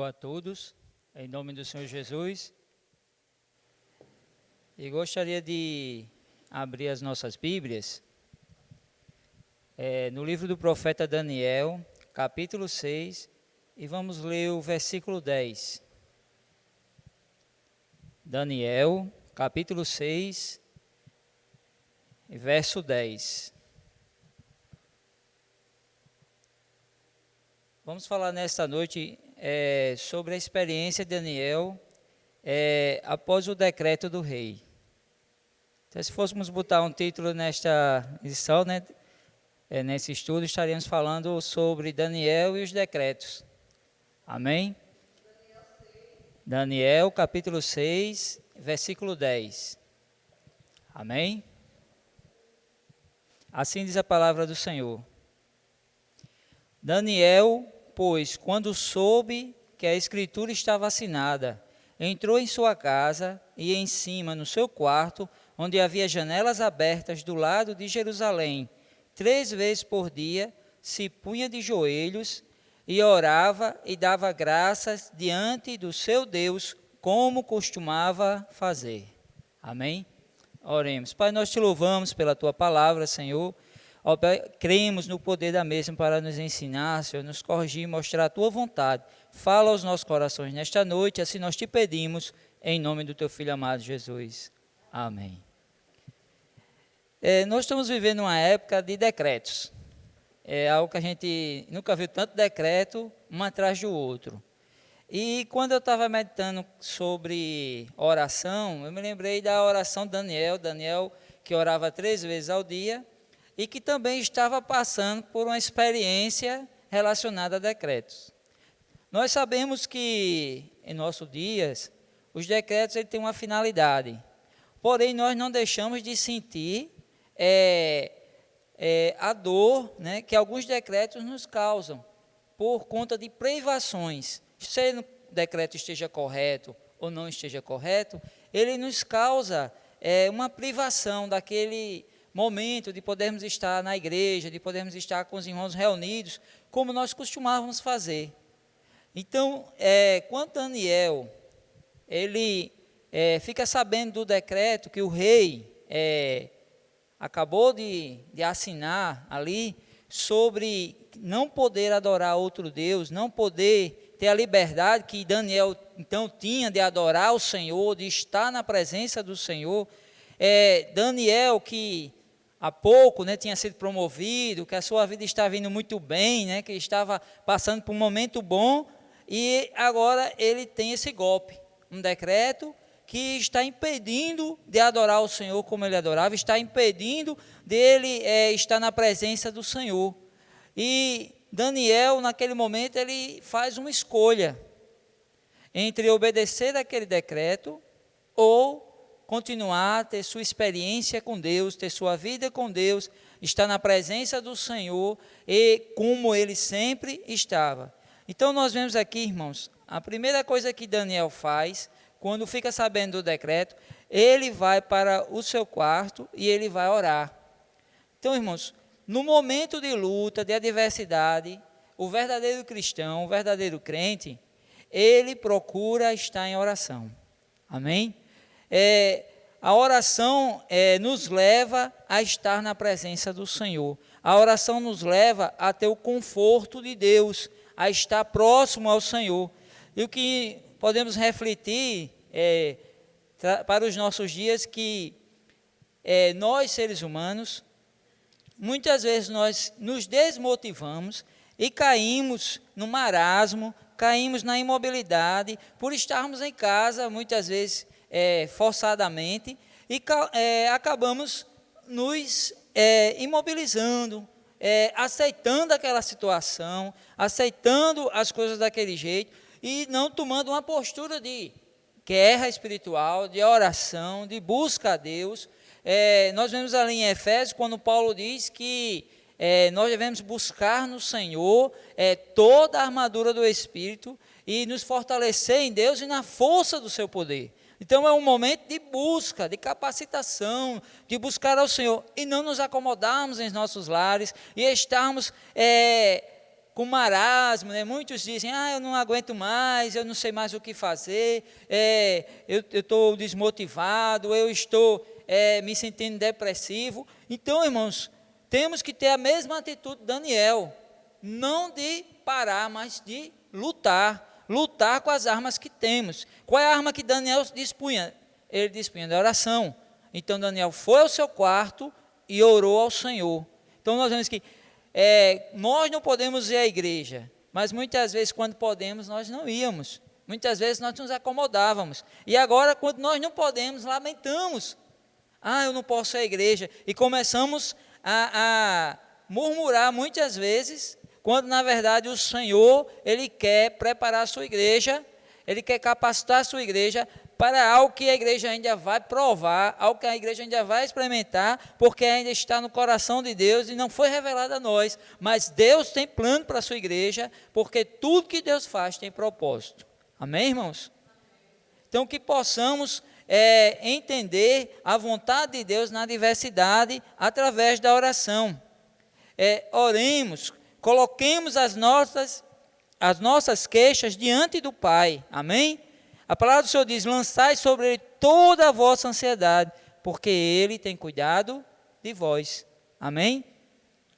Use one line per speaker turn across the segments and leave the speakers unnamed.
A todos, em nome do Senhor Jesus. E gostaria de abrir as nossas Bíblias no livro do profeta Daniel, capítulo 6, e vamos ler o versículo 10. Daniel, capítulo 6, verso 10. Vamos falar nesta noite sobre a experiência de Daniel após o decreto do rei. Então, se fôssemos botar um título nesta edição, nesse estudo, estaríamos falando sobre Daniel e os decretos. Amém? Daniel, capítulo 6, versículo 10. Amém? Assim diz a palavra do Senhor. Daniel, pois, quando soube que a escritura estava assinada, entrou em sua casa e em cima, no seu quarto, onde havia janelas abertas do lado de Jerusalém, 3 vezes por dia, se punha de joelhos e orava e dava graças diante do seu Deus, como costumava fazer. Amém? Oremos. Pai, nós te louvamos pela tua palavra, Senhor. Cremos no poder da mesma para nos ensinar, Senhor, nos corrigir, mostrar a tua vontade. Fala aos nossos corações nesta noite, assim nós te pedimos, em nome do teu Filho amado Jesus. Amém. Nós estamos vivendo uma época de decretos. É algo que a gente nunca viu tanto decreto, um atrás do outro. E quando eu estava meditando sobre oração, eu me lembrei da oração de Daniel que orava 3 vezes ao dia, e que também estava passando por uma experiência relacionada a decretos. Nós sabemos que, em nossos dias, os decretos têm uma finalidade, porém nós não deixamos de sentir a dor, que alguns decretos nos causam, por conta de privações. Se o decreto esteja correto ou não esteja correto, ele nos causa uma privação daquele momento de podermos estar na igreja, de podermos estar com os irmãos reunidos, como nós costumávamos fazer. Então, quando Daniel, ele fica sabendo do decreto que o rei acabou de assinar ali, sobre não poder adorar outro Deus, não poder ter a liberdade que Daniel então tinha de adorar o Senhor, de estar na presença do Senhor. Daniel, que há pouco tinha sido promovido, que a sua vida estava indo muito bem, que estava passando por um momento bom, e agora ele tem esse golpe, um decreto que está impedindo de adorar o Senhor como ele adorava, está impedindo dele estar na presença do Senhor. E Daniel, naquele momento, ele faz uma escolha entre obedecer aquele decreto ou continuar a ter sua experiência com Deus, ter sua vida com Deus, estar na presença do Senhor e como ele sempre estava. Então nós vemos aqui, irmãos, a primeira coisa que Daniel faz, quando fica sabendo do decreto, ele vai para o seu quarto e ele vai orar. Então, irmãos, no momento de luta, de adversidade, o verdadeiro cristão, o verdadeiro crente, ele procura estar em oração. Amém? A oração nos leva a estar na presença do Senhor. A oração nos leva a ter o conforto de Deus, a estar próximo ao Senhor. E o que podemos refletir para os nossos dias, que nós, seres humanos, muitas vezes nós nos desmotivamos e caímos no marasmo, caímos na imobilidade, por estarmos em casa, muitas vezes forçadamente, e acabamos nos imobilizando, aceitando aquela situação, aceitando as coisas daquele jeito, e não tomando uma postura de guerra espiritual, de oração, de busca a Deus. Nós vemos ali em Efésios, quando Paulo diz que nós devemos buscar no Senhor toda a armadura do Espírito e nos fortalecer em Deus e na força do seu poder. Então é um momento de busca, de capacitação, de buscar ao Senhor e não nos acomodarmos em nossos lares e estarmos com marasmo, né? Muitos dizem, eu não aguento mais, eu não sei mais o que fazer, eu estou desmotivado, eu estou me sentindo depressivo. Então, irmãos, temos que ter a mesma atitude de Daniel, não de parar, mas de lutar com as armas que temos. Qual é a arma que Daniel dispunha? Ele dispunha da oração. Então, Daniel foi ao seu quarto e orou ao Senhor. Então, nós vemos que nós não podemos ir à igreja, mas muitas vezes, quando podemos, nós não íamos. Muitas vezes, nós nos acomodávamos. E agora, quando nós não podemos, lamentamos. Eu não posso ir à igreja. E começamos a murmurar muitas vezes, quando na verdade o Senhor, Ele quer preparar a sua igreja, Ele quer capacitar a sua igreja para algo que a igreja ainda vai provar, algo que a igreja ainda vai experimentar, porque ainda está no coração de Deus e não foi revelado a nós. Mas Deus tem plano para a sua igreja, porque tudo que Deus faz tem propósito. Amém, irmãos? Então, que possamos entender a vontade de Deus na diversidade através da oração. Oremos, coloquemos as nossas queixas diante do Pai. Amém? A palavra do Senhor diz, lançai sobre Ele toda a vossa ansiedade, porque Ele tem cuidado de vós. Amém?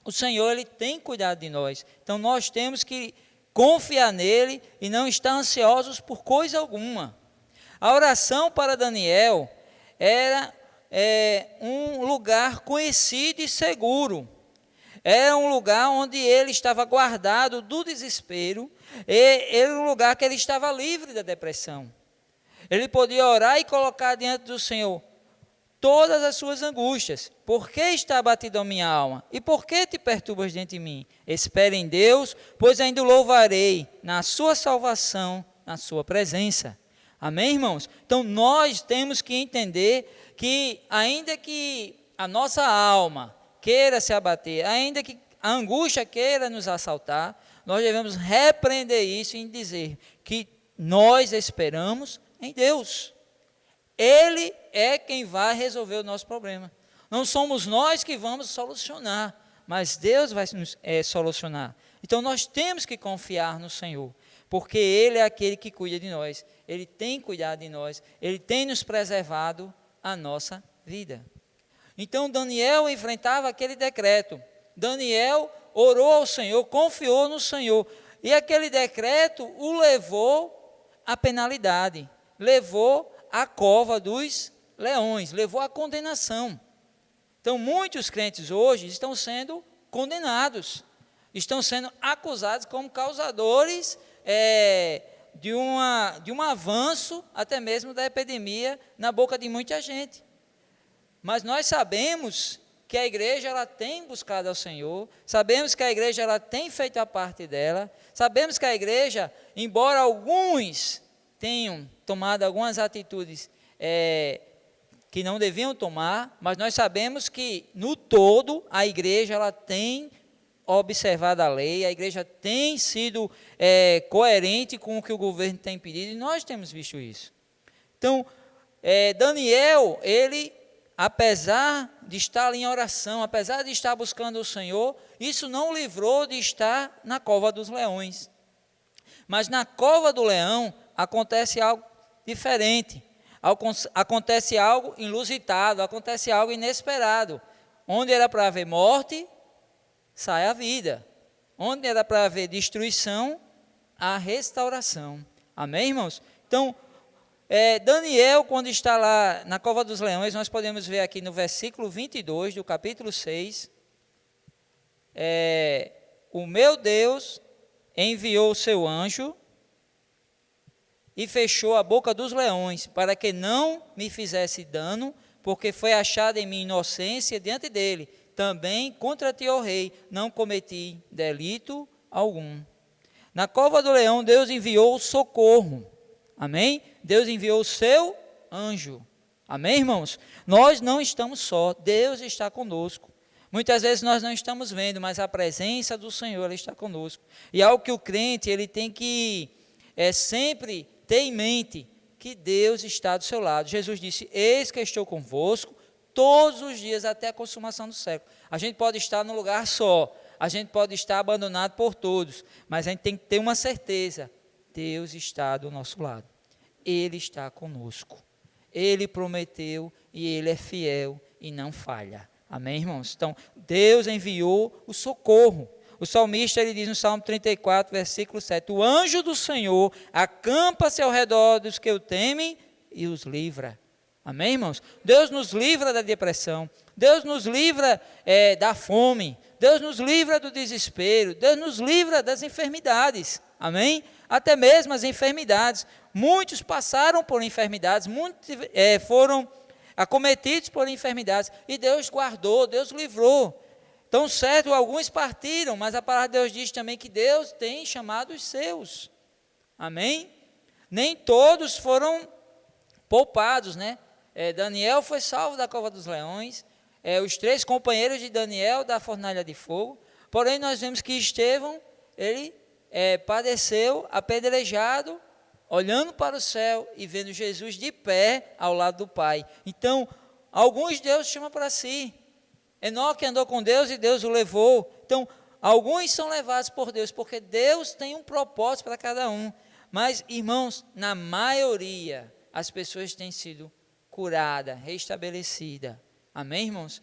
O Senhor, Ele tem cuidado de nós. Então, nós temos que confiar nele e não estar ansiosos por coisa alguma. A oração para Daniel era um lugar conhecido e seguro. Era um lugar onde ele estava guardado do desespero. Era um lugar que ele estava livre da depressão. Ele podia orar e colocar diante do Senhor todas as suas angústias. Por que está abatida a minha alma? E por que te perturbas diante de mim? Espere em Deus, pois ainda o louvarei na sua salvação, na sua presença. Amém, irmãos? Então, nós temos que entender que, ainda que a nossa alma queira se abater, ainda que a angústia queira nos assaltar, nós devemos repreender isso e dizer que nós esperamos em Deus. Ele é quem vai resolver o nosso problema. Não somos nós que vamos solucionar, mas Deus vai nos solucionar. Então, nós temos que confiar no Senhor, porque Ele é aquele que cuida de nós. Ele tem cuidado de nós, Ele tem nos preservado a nossa vida. Então, Daniel enfrentava aquele decreto. Daniel orou ao Senhor, confiou no Senhor. E aquele decreto o levou à penalidade, levou à cova dos leões, levou à condenação. Então, muitos crentes hoje estão sendo condenados, estão sendo acusados como causadores de um avanço, até mesmo da epidemia, na boca de muita gente. Mas nós sabemos que a igreja ela tem buscado ao Senhor, sabemos que a igreja ela tem feito a parte dela, sabemos que a igreja, embora alguns tenham tomado algumas atitudes que não deviam tomar, mas nós sabemos que, no todo, a igreja ela tem observado a lei, a igreja tem sido coerente com o que o governo tem pedido, e nós temos visto isso. Então, Daniel, ele, apesar de estar ali em oração, apesar de estar buscando o Senhor, isso não o livrou de estar na cova dos leões. Mas na cova do leão acontece algo diferente, acontece algo inusitado, acontece algo inesperado. Onde era para haver morte, sai a vida. Onde era para haver destruição, há restauração. Amém, irmãos? Então, Daniel, quando está lá na cova dos leões, nós podemos ver aqui no versículo 22 do capítulo 6, o meu Deus enviou o seu anjo e fechou a boca dos leões, para que não me fizesse dano, porque foi achada em mim inocência diante dele. Também contra ti, ó rei, não cometi delito algum. Na cova do leão, Deus enviou socorro. Amém? Deus enviou o seu anjo. Amém, irmãos? Nós não estamos só, Deus está conosco. Muitas vezes nós não estamos vendo, mas a presença do Senhor ela está conosco. E algo que o crente ele tem que sempre ter em mente, que Deus está do seu lado. Jesus disse, eis que estou convosco todos os dias até a consumação do século. A gente pode estar num lugar só, a gente pode estar abandonado por todos, mas a gente tem que ter uma certeza: Deus está do nosso lado, Ele está conosco, Ele prometeu e Ele é fiel e não falha. Amém, irmãos? Então, Deus enviou o socorro. O salmista, ele diz no Salmo 34, versículo 7, o anjo do Senhor acampa-se ao redor dos que o temem e os livra. Amém, irmãos? Deus nos livra da depressão, Deus nos livra da fome, Deus nos livra do desespero, Deus nos livra das enfermidades. Amém? Até mesmo as enfermidades. Muitos passaram por enfermidades, muitos foram acometidos por enfermidades, e Deus guardou, Deus livrou. Então, certo, alguns partiram, mas a palavra de Deus diz também que Deus tem chamado os seus. Amém? Nem todos foram poupados, né? Daniel foi salvo da cova dos leões, os 3 companheiros de Daniel da fornalha de fogo. Porém, nós vemos que Estevão, ele padeceu apedrejado, olhando para o céu e vendo Jesus de pé ao lado do Pai. Então, alguns Deus chama para si. Enoque andou com Deus e Deus o levou. Então, alguns são levados por Deus, porque Deus tem um propósito para cada um. Mas, irmãos, na maioria, as pessoas têm sido curadas, restabelecidas. Amém, irmãos?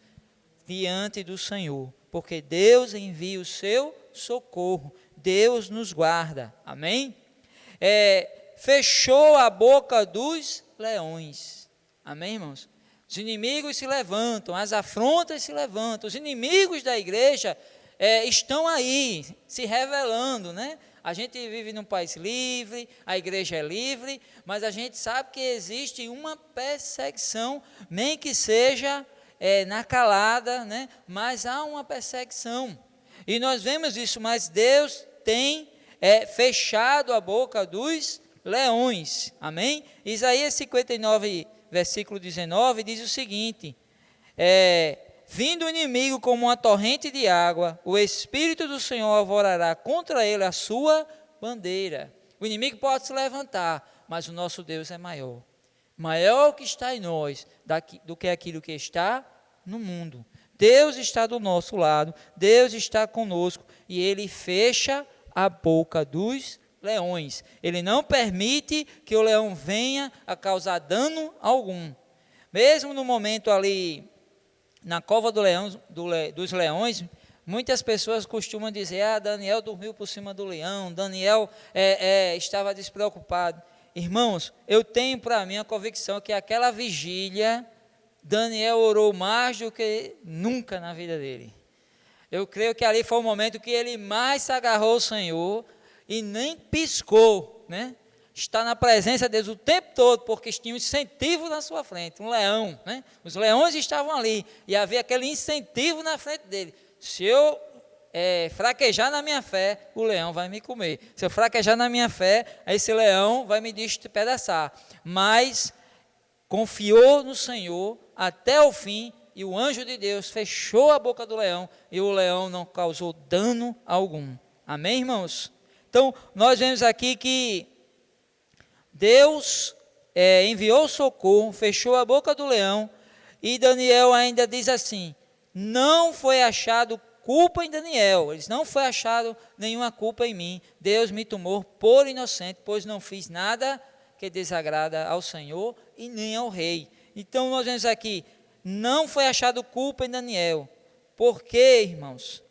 Diante do Senhor, porque Deus envia o seu socorro, Deus nos guarda. Amém? Fechou a boca dos leões. Amém, irmãos? Os inimigos se levantam, as afrontas se levantam, os inimigos da igreja estão aí, se revelando, né? A gente vive num país livre, a igreja é livre, mas a gente sabe que existe uma perseguição, nem que seja na calada, né? Mas há uma perseguição, e nós vemos isso, mas Deus tem fechado a boca dos leões. Amém? Isaías 59, versículo 19, diz o seguinte: vindo o inimigo como uma torrente de água, o Espírito do Senhor alvorará contra ele a sua bandeira. O inimigo pode se levantar, mas o nosso Deus é maior. Maior que está em nós do que aquilo que está no mundo. Deus está do nosso lado, Deus está conosco, e Ele fecha a boca dos leões. Ele não permite que o leão venha a causar dano algum. Mesmo no momento ali, na cova dos leões, muitas pessoas costumam dizer: Daniel dormiu por cima do leão, Daniel estava despreocupado. Irmãos, eu tenho para mim a convicção que aquela vigília, Daniel orou mais do que nunca na vida dele. Eu creio que ali foi o momento que ele mais se agarrou ao Senhor e nem piscou, né? Está na presença de Deus o tempo todo, porque tinha um incentivo na sua frente, um leão, né? Os leões estavam ali, e havia aquele incentivo na frente dele. Se eu fraquejar na minha fé, o leão vai me comer. Se eu fraquejar na minha fé, esse leão vai me despedaçar. Mas confiou no Senhor até o fim, e o anjo de Deus fechou a boca do leão, e o leão não causou dano algum. Amém, irmãos? Então, nós vemos aqui que Deus enviou socorro, fechou a boca do leão, e Daniel ainda diz assim: não foi achado culpa em Daniel, não foi achado nenhuma culpa em mim, Deus me tomou por inocente, pois não fiz nada que desagrada ao Senhor e nem ao rei. Então nós vemos aqui, não foi achado culpa em Daniel, porque, irmãos,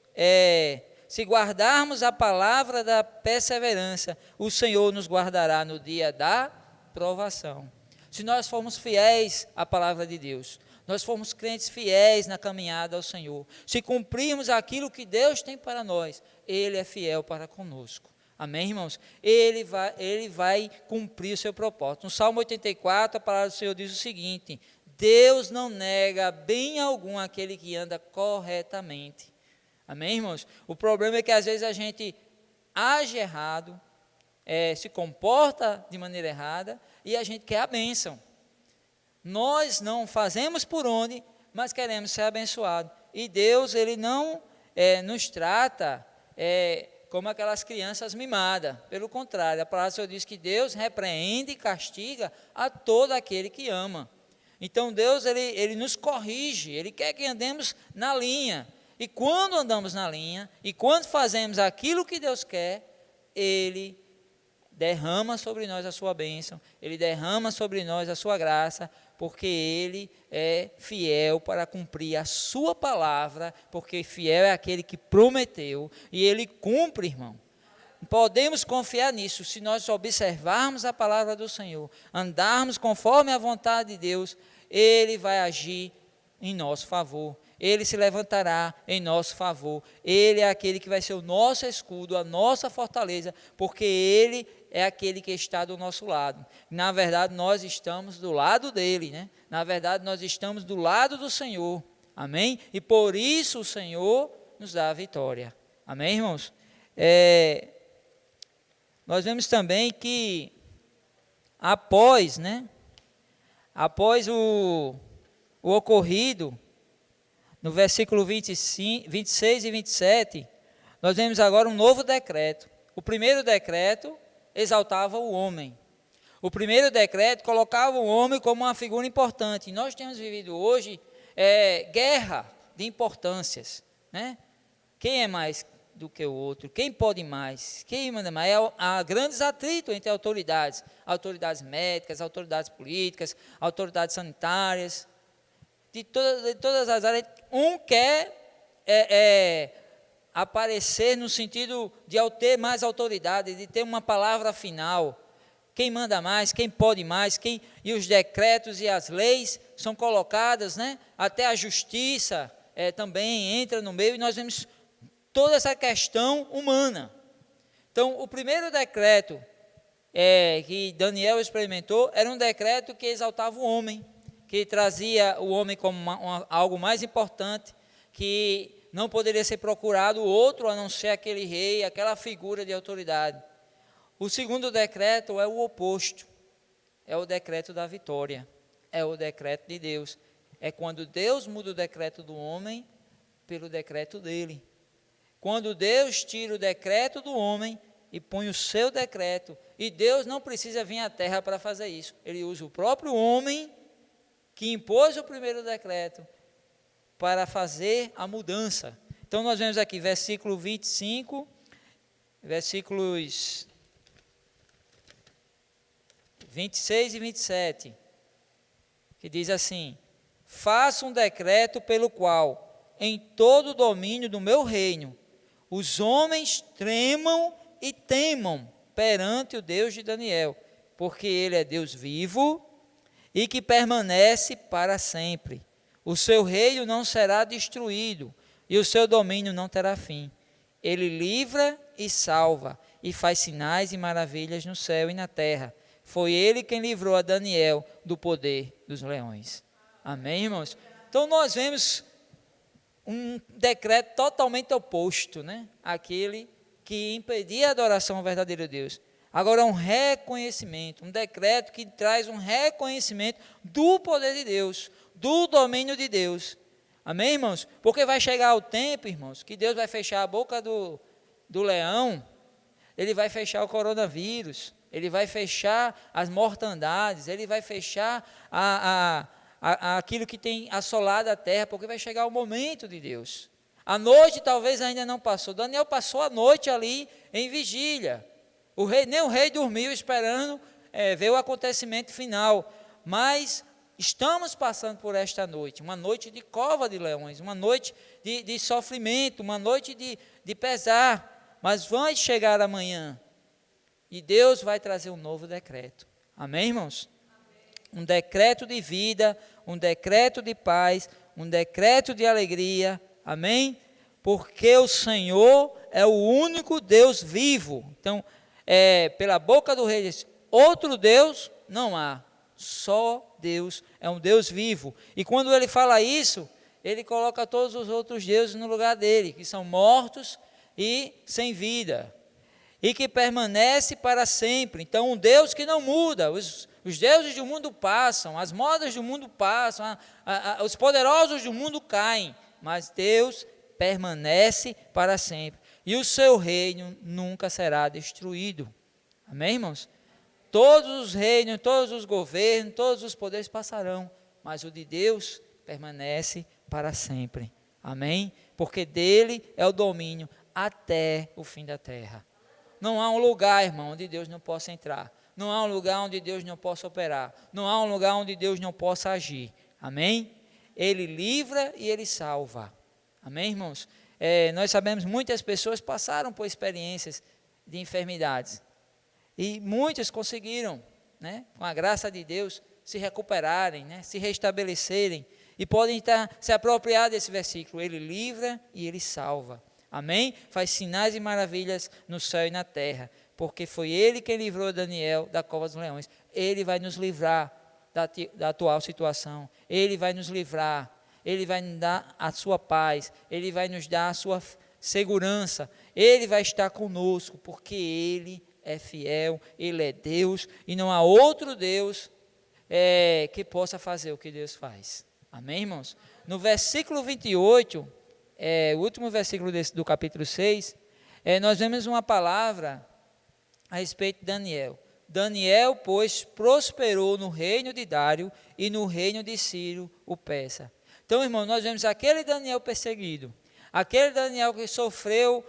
se guardarmos a palavra da perseverança, o Senhor nos guardará no dia da provação. Se nós formos fiéis à palavra de Deus, nós formos crentes fiéis na caminhada ao Senhor, se cumprirmos aquilo que Deus tem para nós, Ele é fiel para conosco. Amém, irmãos? Ele vai cumprir o seu propósito. No Salmo 84, a palavra do Senhor diz o seguinte: Deus não nega bem algum àquele que anda corretamente. Amém, irmãos? O problema é que às vezes a gente age errado, se comporta de maneira errada, e a gente quer a bênção. Nós não fazemos por onde, mas queremos ser abençoados. E Deus, Ele não nos trata como aquelas crianças mimadas. Pelo contrário, a palavra do Senhor diz que Deus repreende e castiga a todo aquele que ama. Então Deus, Ele nos corrige, Ele quer que andemos na linha. E quando andamos na linha, e quando fazemos aquilo que Deus quer, Ele derrama sobre nós a sua bênção, Ele derrama sobre nós a sua graça, porque Ele é fiel para cumprir a sua palavra, porque fiel é aquele que prometeu, e Ele cumpre, irmão. Podemos confiar nisso, se nós observarmos a palavra do Senhor, andarmos conforme a vontade de Deus, Ele vai agir em nosso favor. Ele se levantará em nosso favor. Ele é aquele que vai ser o nosso escudo, a nossa fortaleza, porque Ele é aquele que está do nosso lado. Na verdade, nós estamos do lado dele, né? Na verdade, nós estamos do lado do Senhor. Amém? E por isso o Senhor nos dá a vitória. Amém, irmãos? Nós vemos também que após o ocorrido, no versículo 25, 26 e 27, nós vemos agora um novo decreto. O primeiro decreto exaltava o homem. O primeiro decreto colocava o homem como uma figura importante. E nós temos vivido hoje guerra de importâncias, né? Quem é mais do que o outro? Quem pode mais? Quem manda mais? Há grandes atritos entre autoridades médicas, autoridades políticas, autoridades sanitárias, de todas as áreas. Um quer aparecer no sentido de ter mais autoridade, de ter uma palavra final. Quem manda mais, quem pode mais, e os decretos e as leis são colocadas, né? Até a justiça também entra no meio, e nós vemos toda essa questão humana. Então, o primeiro decreto que Daniel experimentou era um decreto que exaltava o homem, que trazia o homem como algo mais importante, que não poderia ser procurado outro a não ser aquele rei, aquela figura de autoridade. O segundo decreto é o oposto, é o decreto da vitória, é o decreto de Deus. É quando Deus muda o decreto do homem pelo decreto dele. Quando Deus tira o decreto do homem e põe o seu decreto, e Deus não precisa vir à terra para fazer isso, Ele usa o próprio homem que impôs o primeiro decreto para fazer a mudança. Então nós vemos aqui versículo 25, versículos 26 e 27, que diz assim: faça um decreto pelo qual, em todo o domínio do meu reino, os homens tremam e temam perante o Deus de Daniel, porque Ele é Deus vivo e que permanece para sempre. O seu reino não será destruído e o seu domínio não terá fim. Ele livra e salva e faz sinais e maravilhas no céu e na terra. Foi Ele quem livrou a Daniel do poder dos leões. Amém, irmãos? Então nós vemos um decreto totalmente oposto, né? Aquele que impedia a adoração ao verdadeiro Deus. Agora um reconhecimento, um decreto que traz um reconhecimento do poder de Deus, do domínio de Deus. Amém, irmãos? Porque vai chegar o tempo, irmãos, que Deus vai fechar a boca do leão, Ele vai fechar o coronavírus, Ele vai fechar as mortandades, Ele vai fechar aquilo que tem assolado a terra, porque vai chegar o momento de Deus. A noite talvez ainda não passou. Daniel passou a noite ali em vigília. Nem o rei dormiu esperando ver o acontecimento final. Mas estamos passando por esta noite, uma noite de cova de leões, uma noite de sofrimento, uma noite de pesar. Mas vai chegar amanhã e Deus vai trazer um novo decreto. Amém, irmãos? Um decreto de vida, um decreto de paz, um decreto de alegria. Amém? Porque o Senhor é o único Deus vivo. Então, pela boca do rei, outro Deus não há. Só Deus é um Deus vivo. E quando ele fala isso, ele coloca todos os outros deuses no lugar dele, que são mortos e sem vida, e que permanece para sempre. Então, um Deus que não muda. Os deuses do mundo passam, as modas do mundo passam, os poderosos do mundo caem, mas Deus permanece para sempre. E o seu reino nunca será destruído. Amém, irmãos? Todos os reinos, todos os governos, todos os poderes passarão, mas o de Deus permanece para sempre. Amém? porque dele é o domínio até o fim da terra. Não há um lugar, irmão, onde Deus não possa entrar. Não há um lugar onde Deus não possa operar. Não há um lugar onde Deus não possa agir. Amém? Ele livra e ele salva. Amém, irmãos? Nós sabemos que muitas pessoas passaram por experiências de enfermidades. E muitas conseguiram, né, com a graça de Deus, se recuperarem, né, se restabelecerem. E podem se apropriar desse versículo. Ele livra e ele salva. Amém? Faz sinais e maravilhas no céu e na terra. Porque foi ele quem livrou Daniel da cova dos leões. Ele vai nos livrar da atual situação. Ele vai nos livrar. Ele vai nos dar a sua paz. Ele vai nos dar a sua segurança. Ele vai estar conosco. Porque ele é fiel. Ele é Deus. E não há outro Deus que possa fazer o que Deus faz. Amém, irmãos? No versículo 28, o último versículo do capítulo 6, nós vemos uma palavra a respeito de Daniel. Daniel, pois, prosperou no reino de Dário e no reino de Ciro, o persa. Então, irmão, nós vemos aquele Daniel perseguido, aquele Daniel que sofreu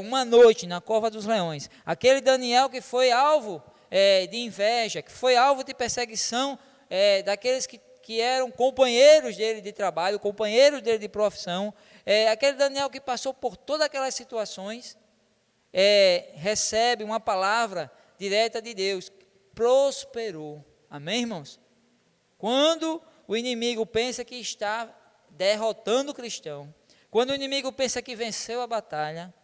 uma noite na cova dos leões, aquele Daniel que foi alvo de inveja, que foi alvo de perseguição daqueles que eram companheiros dele de trabalho, companheiros dele de profissão, aquele Daniel que passou por todas aquelas situações, recebe uma palavra direta de Deus, prosperou. Amém, irmãos? Quando o inimigo pensa que está derrotando o cristão, quando o inimigo pensa que venceu a batalha,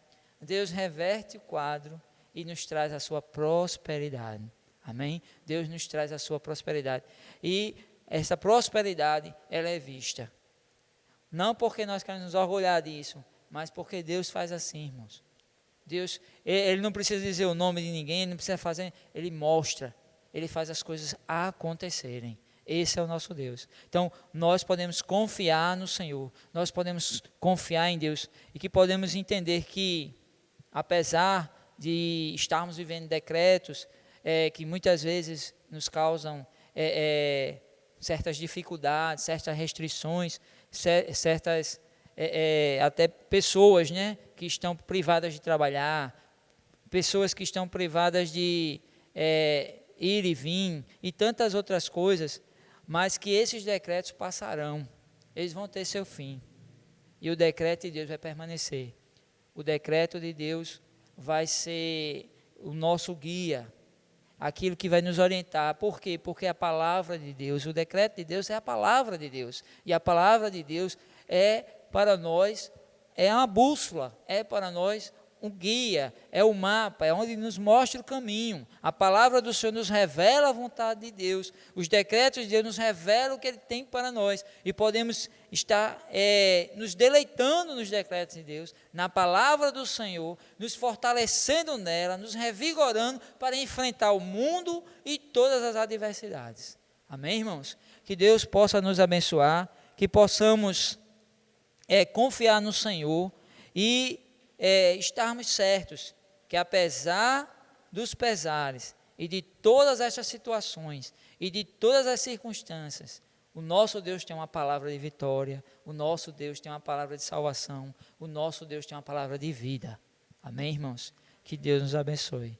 Deus reverte o quadro e nos traz a sua prosperidade. Amém? Deus nos traz a sua prosperidade. E essa prosperidade, ela é vista. Não porque nós queremos nos orgulhar disso, mas porque Deus faz assim, irmãos. Deus, ele não precisa dizer o nome de ninguém, ele não precisa fazer, ele mostra, ele faz as coisas acontecerem. Esse é o nosso Deus. Então, nós podemos confiar no Senhor, nós podemos confiar em Deus, e que podemos entender que, apesar de estarmos vivendo decretos que muitas vezes nos causam certas dificuldades, certas restrições, certas até pessoas, né, que estão privadas de trabalhar, pessoas que estão privadas de ir e vir, e tantas outras coisas, mas que esses decretos passarão, eles vão ter seu fim, e o decreto de Deus vai permanecer. O decreto de Deus vai ser o nosso guia, aquilo que vai nos orientar. Por quê? Porque a palavra de Deus, o decreto de Deus é a palavra de Deus, e a palavra de Deus para nós, é uma bússola, é para nós um guia, é o mapa, é onde nos mostra o caminho. A palavra do Senhor nos revela a vontade de Deus, os decretos de Deus nos revelam o que Ele tem para nós, e podemos estar nos deleitando nos decretos de Deus, na palavra do Senhor, nos fortalecendo nela, nos revigorando para enfrentar o mundo e todas as adversidades. Amém, irmãos? Que Deus possa nos abençoar, que possamos confiar no Senhor e estarmos certos que, apesar dos pesares e de todas essas situações e de todas as circunstâncias, o nosso Deus tem uma palavra de vitória, o nosso Deus tem uma palavra de salvação, o nosso Deus tem uma palavra de vida. Amém, irmãos? Que Deus nos abençoe.